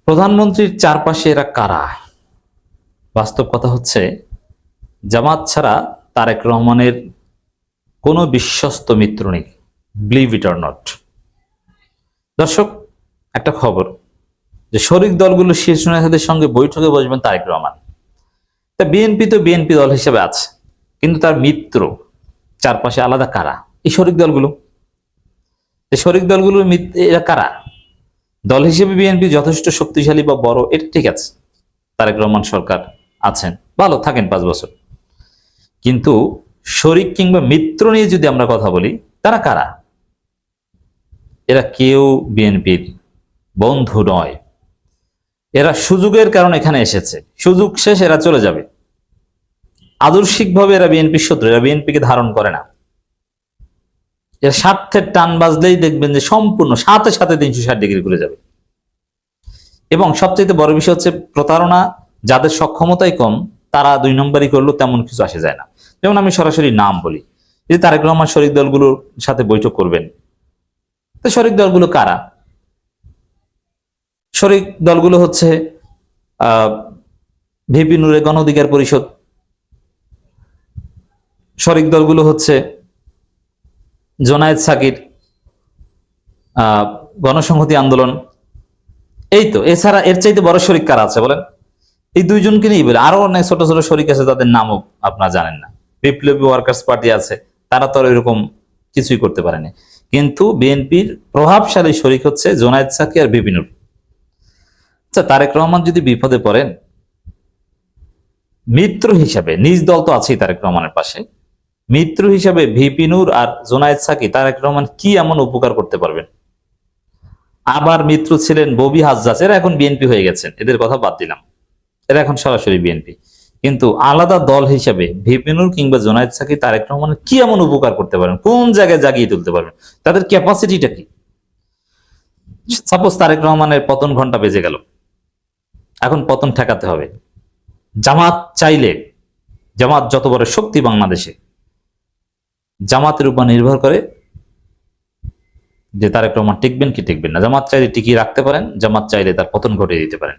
প্রধানমন্ত্রীর চারপাশে এরা কারা? বাস্তব কথা হচ্ছে, জামাত ছাড়া তারেক রহমানের কোনো বিশ্বস্ত মিত্র নেই। Believe it or not. দর্শক, একটা খবর যে শরিক দলগুলো শীর্ষ নেতাদের সঙ্গে বৈঠকে বসবেন তারেক রহমান। তা বিএনপি তো বিএনপি দল হিসেবে আছে, কিন্তু তার মিত্র চারপাশে আলাদা কারা? এই শরিক দলগুলো। শরিক দলগুলোর এরা কারা? দল হিসেবে বিএনপি যথেষ্ট শক্তিশালী বা বড়, এটা ঠিক আছে, তারেক রহমান সরকার আছেন, ভালো থাকেন 5 বছর। কিন্তু শরিক কিংবা মিত্র নিয়ে যদি আমরা কথা বলি, তারা কারা? এরা কেউ বিএনপির বন্ধু নয়। এরা সুযোগের কারণে এখানে এসেছে, সুযোগ শেষ এরা চলে যাবে। আদর্শিকভাবে এরা বিএনপির শত্রু, এরা বিএনপিকে ধারণ করে না। এর স্বার্থের টান বাজলেই দেখবেন যে সম্পূর্ণ সাথে সাথে 360 ডিগ্রি ঘুরে যাবে। এবং সবচেয়ে বড় বিষয় হচ্ছে প্রতারণা। যাদের সক্ষমতাই কম তারা 2 নম্বরই করলো, তেমন কিছু আসে যায় না। যেমন আমি সরাসরি নাম বলি, যে তারেক রহমান শরিক দলগুলোর সাথে বৈঠক করবেন। তো শরিক দলগুলো কারা? শরিক দলগুলো হচ্ছে ভিপি নুরে গণ অধিকার পরিষদ, শরিক দলগুলো হচ্ছে জোনায়েদ সাকির গণসংহতি আন্দোলন। এই তো, এছাড়া এর চাইতে বড় শরিক কারা আছে বলেন? এই 2 জনকে নিয়ে বলে। আরো অনেক ছোট ছোট শরিক আছে, তাদের নামও আপনারা জানেন না। বিপ্লবী ওয়ার্কার্স পার্টি আছে, তারা তো এরকম কিছুই করতে পারেনি। কিন্তু বিএনপির প্রভাবশালী শরিক হচ্ছে জোনায়েদ সাকি আর ভিপি নুর। আচ্ছা, তারেক রহমান যদি বিপদে পড়েন, মিত্র হিসাবে, নিজ দল তো আছেই তারেক রহমানের পাশে, মিত্র হিসাবে ভিপি নুর আর জোনায়েদ সাকি তারেক রহমান কি এমন উপকার করতে পারবেন? আবার মিত্র ছিলেন ববি হাজ্জাজ, এরা এখন বিএনপি হয়ে গেছেন, এদের কথা বাদ দিলাম, এরা এখন সরাসরি বিএনপি। কিন্তু আলাদা দল হিসাবে ভিপি নুর কিংবা জোনায়েদ সাকি তারেক রহমানের কি এমন উপকার করতে পারেন? কোন জায়গায় জাগিয়ে তুলতে পারবেন? তাদের ক্যাপাসিটিটা কি? সাপোজ তারেক রহমানের পতন ঘন্টা বেজে গেল, এখন পতন ঠেকাতে হবে। জামাত চাইলে, জামাত যত বড় শক্তি বাংলাদেশে, জামাতের উপর নির্ভর করে যে তারেক রহমান টিকবেন কি টিকবেন না। জামাত চাইলে টিকিয়ে রাখতে পারেন, জামাত চাইলে তার পতন ঘটিয়ে দিতে পারেন।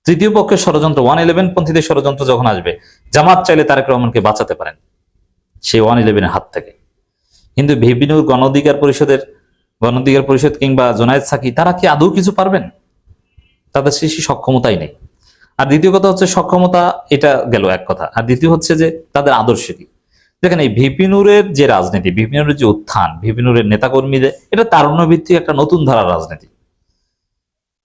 তৃতীয় পক্ষের ষড়যন্ত্র, 111 পন্থীদের ষড়যন্ত্র যখন আসবে, জামাত চাইলে তারেক রহমানকে বাঁচাতে পারেন সেই 111 হাত থেকে। কিন্তু ভিপি নুর গণ অধিকার পরিষদ কিংবা জোনায়েদ সাকি, তারা কি আদৌ কিছু পারবেন? তাদের সেই সক্ষমতাই নেই। আর দ্বিতীয় কথা হচ্ছে সক্ষমতা, এটা গেল এক কথা। আর দ্বিতীয় হচ্ছে যে তাদের আদর্শ কি। দেখেন, এই ভিপি নুরের যে রাজনীতি, ভিপি নুরের যে উত্থান, ভিপি নুরের নেতাকর্মীদের, এটা তারুণ্য ভিত্তিক একটা নতুন ধারার রাজনীতি।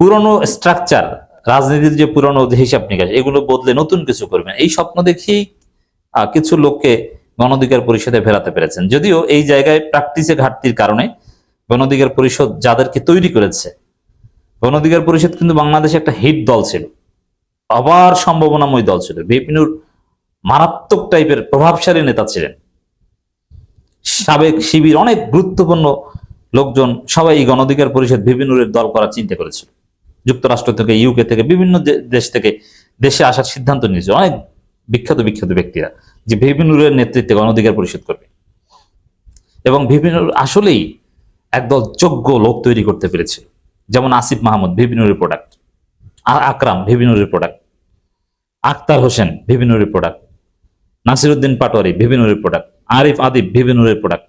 পুরনো স্ট্রাকচার, রাজনীতির যে পুরনো যে হিসাব নিকাশ, এগুলো বদলে নতুন কিছু করবেন, এই স্বপ্ন দেখেই কিছু লোককে গণ অধিকার পরিষদে ফেরাতে পেরেছেন। যদিও এই জায়গায় প্র্যাকটিসে ঘাটতির কারণে গণ অধিকার পরিষদ যাদেরকে তৈরি করেছে, গণ অধিকার পরিষদ কিন্তু বাংলাদেশে একটা হিট দল ছিল, আবার সম্ভাবনাময় দল ছিল। ভিপি নুর মারাত্মক টাইপের প্রভাবশালী নেতা ছিলেন। সাবেক শিবির অনেক গুরুত্বপূর্ণ লোকজন সবাই এই গণ অধিকার পরিষদ ভিপি নুরের দল করার চিন্তা করেছিল। যুক্তরাষ্ট্র থেকে, ইউকে থেকে, বিভিন্ন দেশ থেকে দেশে আসার সিদ্ধান্ত নিয়েছে অনেক বিখ্যাত ব্যক্তিরা, যে ভিপি নুরের নেতৃত্বে গণ অধিকার পরিষদ করবে। এবং ভিপি নুর আসলেই একদল যোগ্য লোক তৈরি করতে পেরেছিল। যেমন আসিফ মাহমুদ, ভিপি নুরের প্রোডাক্ট; আকরাম, ভিপি নুরের প্রোডাক্ট; আখতার হোসেন, ভিপি নুরের প্রোডাক্ট; নাসিরউদ্দিন পাটোয়ারি, ভিপি নুরের প্রোডাক্ট; আরিফ আদিব, ভিপি নুরের প্রোডাক্ট;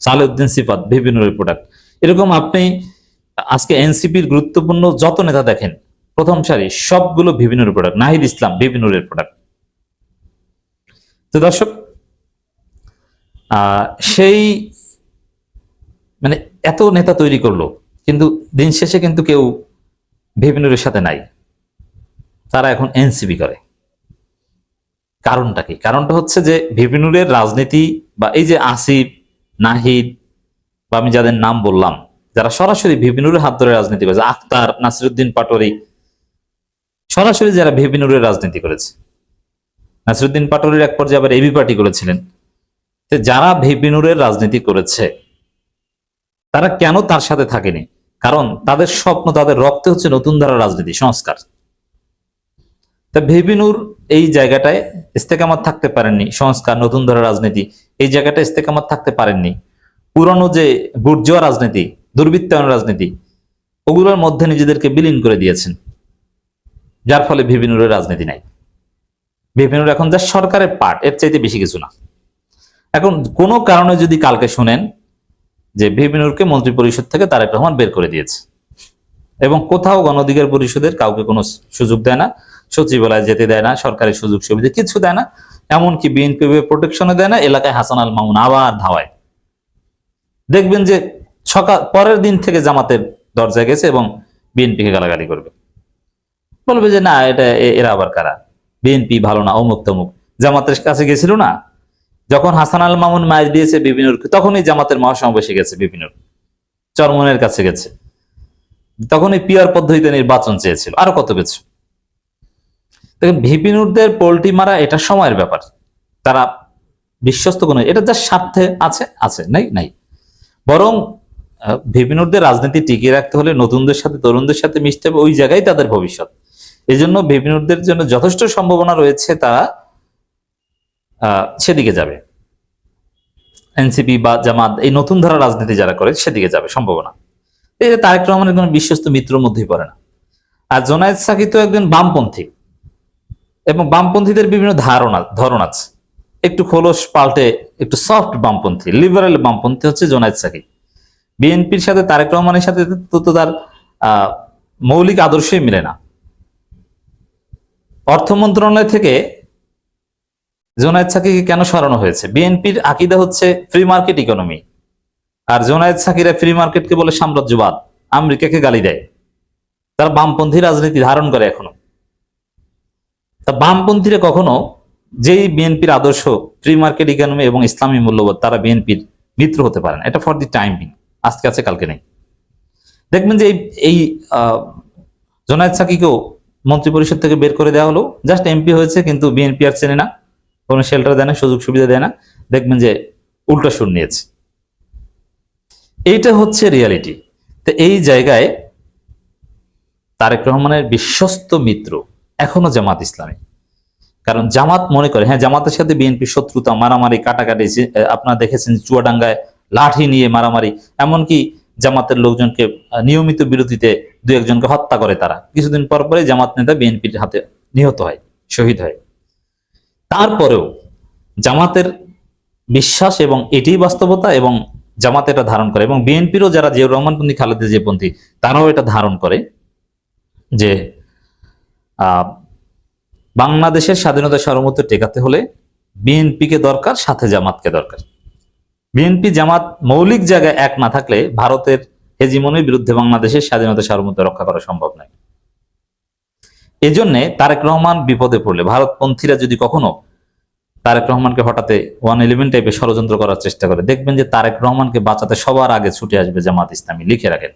সালেউদ্দিন সিফাত, ভিপি নুরের প্রোডাক্ট। এরকম আপনি আজকে এনসিপির গুরুত্বপূর্ণ যত নেতা দেখেন, প্রথম সারি সবগুলো ভিপি নুরের প্রোডাক্ট। নাহিদ ইসলাম, ভিপি নুরের প্রোডাক্ট। তো দর্শক, সেই মানে এত নেতা তৈরি করলো, কিন্তু দিন শেষে কিন্তু কেউ ভিপি নুরের সাথে নাই, তারা এখন এনসিপি করে। কারণটা কি? কারণটা হচ্ছে যে ভিপি নুরের রাজনীতি, বা এই যে আসিফ, নাহিদ, বা আমি যাদের নাম বললাম, যারা সরাসরি ভিপি নুরের হাত ধরে রাজনীতি করেছে, আখতার, নাসিরউদ্দিন পাটোয়ারি, সরাসরি যারা ভিপি নুরের রাজনীতি করেছে। নাসিরউদ্দিন পাটোয়ারির এক পর্যায়ে আবার এবি পার্টি করেছিলেন। যারা ভিপি নুরের রাজনীতি করেছে, তারা কেন তার সাথে থাকেনি? কারণ তাদের স্বপ্ন, তাদের রক্তে হচ্ছে নতুন ধারার রাজনীতি, সংস্কার। তা ভিপি নুর এই জায়গাটায় ইস্তেকামাত থাকতে পারেননি। সংস্কার, নতুন ধারার রাজনীতি, এই জায়গাটা ইস্তেকামাত থাকতে পারেননি। পুরনো যে বুর্জোয়া রাজনীতি, দুর্বৃত্তায়ন রাজনীতি, ওগুলোর মধ্যে নিজেদেরকে বিলীন করে দিয়েছেন। যার ফলে ভিপিনুরের রাজনীতি নাই। ভিপিনুর এখন যা সরকারের পার্ট, এর চাইতে বেশি কিছু না। এখন কোনো কারণে যদি কালকে শুনেন যে ভিপিনুরকে মন্ত্রী পরিষদ থেকে তারেক রহমান বের করে দিয়েছে এবং কোথাও গণ অধিকার পরিষদের কাউকে কোনো সুযোগ দেয় না, সচিবালয়ে যেতে দেয় না, সরকারি সুযোগ সুবিধা কিছু দেয় না, এমনকি বিএনপি প্রোটেকশনও দেয় না, এলাকায় হাসান আল মামুন আবার ধাওয়ায়, দেখবেন যে সকাল পরের দিন থেকে জামাতের দরজায় গেছে এবং বিএনপিকে গালাগালি করবে, বলবে যে না এটা এরা আবার কারা, বিএনপি ভালো না, অমুক তমুক। জামাতের কাছে গেছিল না যখন হাসান আল মামুন মাইর দিয়েছে বিপিনুরকে, তখনই জামাতের মহাসমাবেশে গেছে বিপিনুর, চরমনের কাছে গেছে, তখনই পিয়ার পদ্ধতিতে নির্বাচন চেয়েছিল, আরো কত কিছু। দেখেন ভিপিনুরদের পোল্টি মারা এটা সময়ের ব্যাপার, তারা বিশ্বস্ত কোনো, এটা যার স্বার্থে আছে আছে, নাই নাই। বরং ভিপিনুরদের রাজনীতি টিকিয়ে রাখতে হলে নতুনদের সাথে তরুণদের সাথে মিশতে হবে, ওই জায়গায় তাদের ভবিষ্যৎ। এই জন্য ভিপিনুরদের জন্য যথেষ্ট সম্ভাবনা রয়েছে তারা সেদিকে যাবে, এনসিপি বা জামাত এই নতুন ধারা রাজনীতি যারা করে সেদিকে যাবে সম্ভাবনা। এই যে তারেক রহমানের কোন বিশ্বস্ত মিত্র মধ্যেই পড়ে না। আর জোনায়েদ সাকি তো একজন বামপন্থী এবং বামপন্থীদের বিভিন্ন ধরন আছে, একটু খোলস পাল্টে একটু সফট বামপন্থী, লিবারেল বামপন্থী হচ্ছে জোনায়েদ সাকি। বিএনপির সাথে তারেক রহমানের সাথে তো তার মৌলিক আদর্শই মিলে না। অর্থ মন্ত্রণালয় থেকে জোনায়েদ সাকিকে কেন সরানো হয়েছে? বিএনপির আকীদা হচ্ছে ফ্রি মার্কেট ইকোনমি, আর জোনায়েদ সাকিরা ফ্রি মার্কেটকে বলে সাম্রাজ্যবাদ, আমেরিকাকে গালি দেয়। তারা বামপন্থী রাজনীতি ধারণ করে এখনো। তা বামপন্থীরা কখনো যেই বিএনপির আদর্শ ফ্রি মার্কেট ইকোনমি এবং ইসলামী মূল্যবোধ, তারা বিএনপির মিত্র হতে পারে না। এটা ফর দি টাইম বিং, আজকে আছে কালকে নেই। দেখবেন যে এই জোনায়েদ সাকিকেও মন্ত্রী পরিষদ থেকে বের করে দেওয়া হলো, জাস্ট এমপি হয়েছে, কিন্তু বিএনপি আর চেনে না, কোনো শেল্টার দেয় না, সুযোগ সুবিধা দেয় না, দেখবেন যে উল্টা সুর নিয়েছে। এইটা হচ্ছে রিয়ালিটি। তো এই জায়গায় তারেক রহমানের বিশ্বস্ত মিত্র এখনো জামাত ইসলামী। কারণ জামাত মনে করে, হ্যাঁ জামাতের সাথে বিএনপি শত্রুতা, মারামারি, কাটাকাটি, আপনারা দেখেছেন চুয়াডাঙ্গায় লাঠি নিয়ে মারামারি, এমনকি জামাতের লোকজনকে নিয়মিত বিরতিতে দু একজনকে হত্যা করে তারা। কিছুদিন পর পরে জামাত নেতা বিএনপির হাতে নিহত হয়, শহীদ হয়। তারপরেও জামাতের বিশ্বাস এবং এটাই বাস্তবতা, এবং জামাত এটা ধারণ করে, এবং বিএনপিরও যারা জিয়াউর রহমানপন্থী, খালেদা জিয়াপন্থী, তারাও এটা ধারণ করে যে বাংলাদেশের স্বাধীনতা সার্বভৌমত্ব টেকাতে হলে বিএনপিকে দরকার, সাথে জামাতকে দরকার। বিএনপি জামাত মৌলিক জায়গায় এক না থাকলে ভারতের হেজিমনির বিরুদ্ধে বাংলাদেশের স্বাধীনতা সার্বভৌমত্ব রক্ষা করা সম্ভব নয়। এজন্য তারেক রহমান বিপদে পড়লে, ভারতপন্থীরা যদি কখনো তারেক রহমানকে হঠাতে 111 টাইপের ষড়যন্ত্র করার চেষ্টা করে, দেখবেন যে তারেক রহমানকে বাঁচাতে সবার আগে ছুটে আসবে জামাত ইসলামী। লিখে রাখেন।